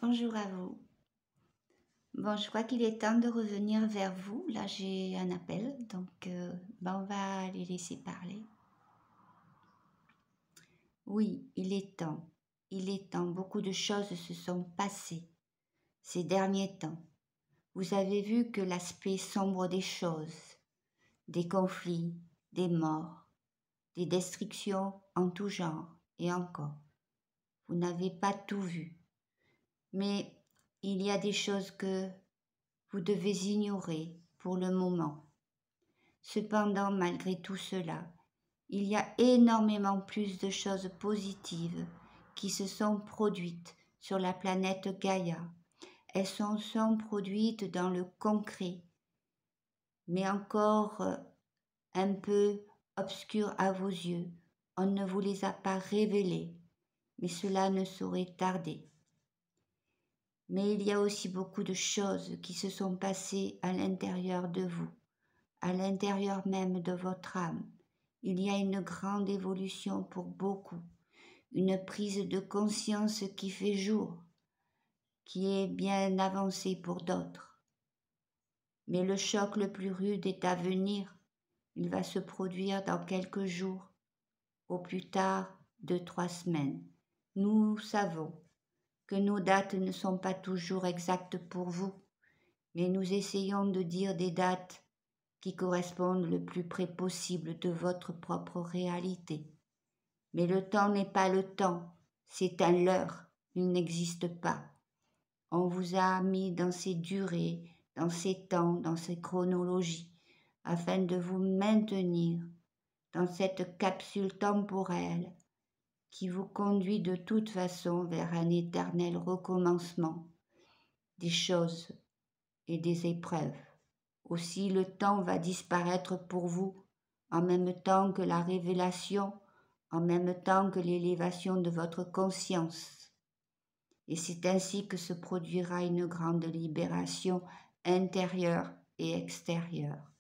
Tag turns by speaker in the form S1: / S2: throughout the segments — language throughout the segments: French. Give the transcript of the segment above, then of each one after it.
S1: Bonjour à vous. Bon, je crois qu'il est temps de revenir vers vous. Là, j'ai un appel, donc on va les laisser parler. Oui, il est temps. Il est temps. Beaucoup de choses se sont passées ces derniers temps. Vous avez vu que l'aspect sombre des choses, des conflits, des morts, des destructions en tout genre et encore. Vous n'avez pas tout vu. Mais il y a des choses que vous devez ignorer pour le moment. Cependant, malgré tout cela, il y a énormément plus de choses positives qui se sont produites sur la planète Gaïa. Elles sont produites dans le concret, mais encore un peu obscures à vos yeux. On ne vous les a pas révélées, mais cela ne saurait tarder. Mais il y a aussi beaucoup de choses qui se sont passées à l'intérieur de vous, à l'intérieur même de votre âme. Il y a une grande évolution pour beaucoup, une prise de conscience qui fait jour, qui est bien avancée pour d'autres. Mais le choc le plus rude est à venir. Il va se produire dans quelques jours, au plus tard 2-3 semaines. Nous savons que nos dates ne sont pas toujours exactes pour vous, mais nous essayons de dire des dates qui correspondent le plus près possible de votre propre réalité. Mais le temps n'est pas le temps, c'est un leurre, il n'existe pas. On vous a mis dans ces durées, dans ces temps, dans ces chronologies, afin de vous maintenir dans cette capsule temporelle qui vous conduit de toute façon vers un éternel recommencement des choses et des épreuves. Aussi le temps va disparaître pour vous en même temps que la révélation, en même temps que l'élévation de votre conscience. Et c'est ainsi que se produira une grande libération intérieure et extérieure.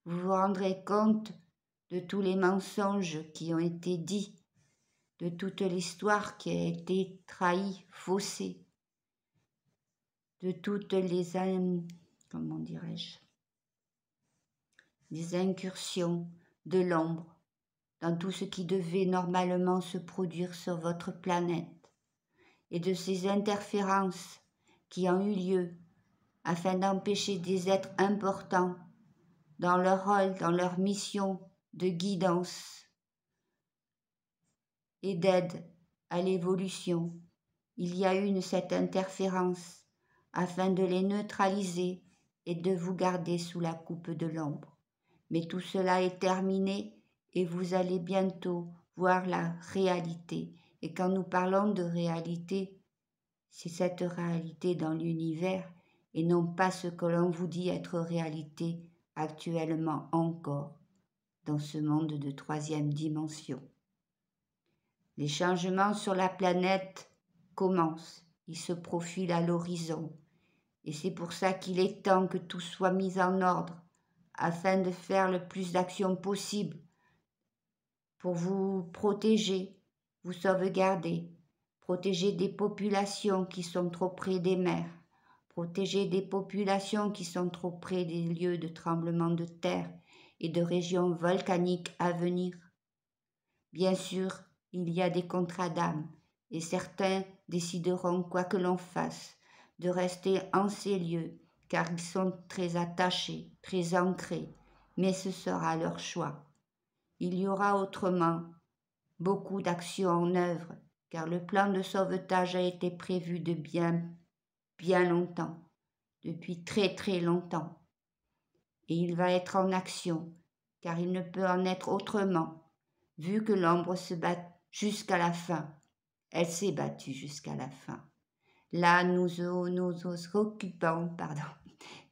S1: Vous vous rendrez compte de tous les mensonges qui ont été dits, de toute l'histoire qui a été trahie, faussée, de toutes les des incursions de l'ombre dans tout ce qui devait normalement se produire sur votre planète et de ces interférences qui ont eu lieu afin d'empêcher des êtres importants dans leur rôle, dans leur mission de guidance et d'aide à l'évolution. Il y a eu cette interférence afin de les neutraliser et de vous garder sous la coupe de l'ombre. Mais tout cela est terminé et vous allez bientôt voir la réalité. Et quand nous parlons de réalité, c'est cette réalité dans l'univers et non pas ce que l'on vous dit être réalité actuellement encore dans ce monde de 3e dimension. Les changements sur la planète commencent, ils se profilent à l'horizon et c'est pour ça qu'il est temps que tout soit mis en ordre afin de faire le plus d'actions possible pour vous protéger, vous sauvegarder, protéger des populations qui sont trop près des mers, protéger des populations qui sont trop près des lieux de tremblement de terre et de régions volcaniques à venir. Bien sûr, il y a des contrats d'âme et certains décideront, quoi que l'on fasse, de rester en ces lieux car ils sont très attachés, très ancrés, mais ce sera leur choix. Il y aura autrement beaucoup d'actions en œuvre, car le plan de sauvetage a été prévu de bien longtemps, depuis très très longtemps. Et il va être en action, car il ne peut en être autrement, vu que l'ombre se bat jusqu'à la fin. Elle s'est battue jusqu'à la fin. Là, nous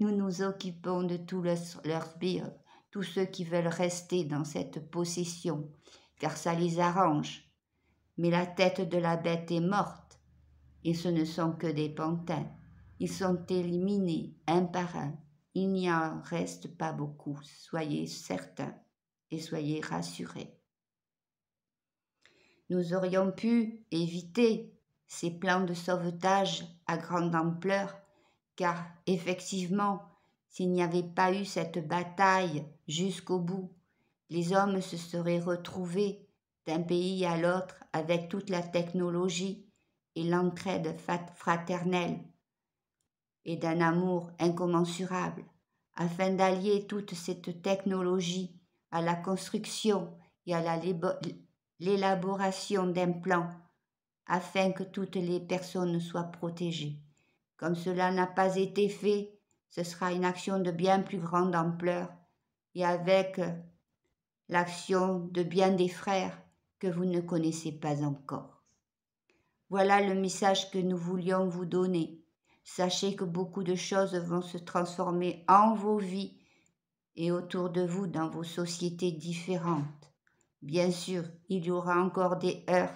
S1: nous occupons de tous leurs sbires, tous ceux qui veulent rester dans cette possession, car ça les arrange. Mais la tête de la bête est morte, et ce ne sont que des pantins. Ils sont éliminés un par un. Il n'y en reste pas beaucoup, soyez certains et soyez rassurés. Nous aurions pu éviter ces plans de sauvetage à grande ampleur, car effectivement, s'il n'y avait pas eu cette bataille jusqu'au bout, les hommes se seraient retrouvés d'un pays à l'autre avec toute la technologie et l'entraide fraternelle et d'un amour incommensurable, afin d'allier toute cette technologie à la construction et à l'élaboration d'un plan, afin que toutes les personnes soient protégées. Comme cela n'a pas été fait, ce sera une action de bien plus grande ampleur et avec l'action de bien des frères que vous ne connaissez pas encore. Voilà le message que nous voulions vous donner. Sachez que beaucoup de choses vont se transformer en vos vies et autour de vous dans vos sociétés différentes. Bien sûr, il y aura encore des heurts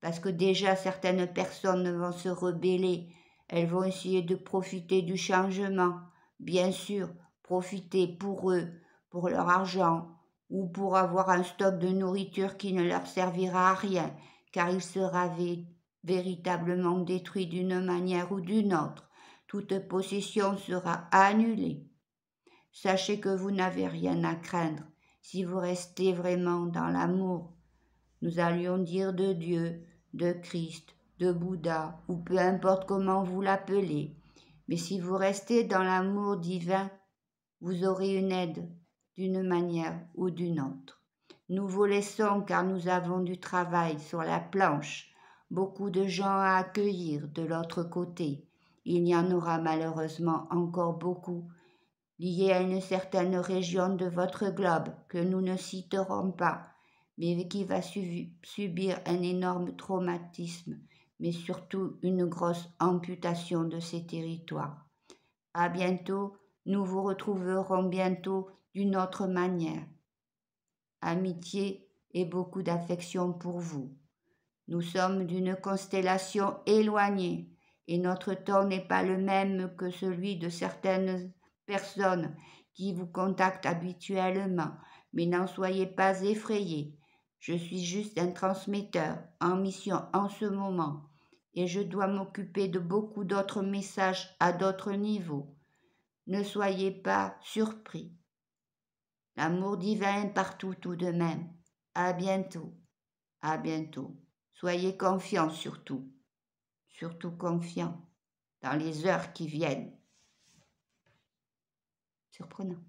S1: parce que déjà certaines personnes vont se rebeller, elles vont essayer de profiter du changement. Bien sûr, profiter pour eux, pour leur argent ou pour avoir un stock de nourriture qui ne leur servira à rien car il sera véritablement détruit d'une manière ou d'une autre. Toute possession sera annulée. Sachez que vous n'avez rien à craindre si vous restez vraiment dans l'amour. Nous allions dire de Dieu, de Christ, de Bouddha, ou peu importe comment vous l'appelez. Mais si vous restez dans l'amour divin, vous aurez une aide d'une manière ou d'une autre. Nous vous laissons car nous avons du travail sur la planche, beaucoup de gens à accueillir de l'autre côté. Il y en aura malheureusement encore beaucoup, liés à une certaine région de votre globe que nous ne citerons pas, mais qui va subir un énorme traumatisme, mais surtout une grosse amputation de ses territoires. À bientôt, nous vous retrouverons bientôt d'une autre manière. Amitié et beaucoup d'affection pour vous. Nous sommes d'une constellation éloignée et notre temps n'est pas le même que celui de certaines personnes qui vous contactent habituellement, mais n'en soyez pas effrayés. Je suis juste un transmetteur en mission en ce moment et je dois m'occuper de beaucoup d'autres messages à d'autres niveaux. Ne soyez pas surpris. L'amour divin est partout tout de même. À bientôt. À bientôt. Soyez confiants surtout. Surtout confiants dans les heures qui viennent. Surprenant.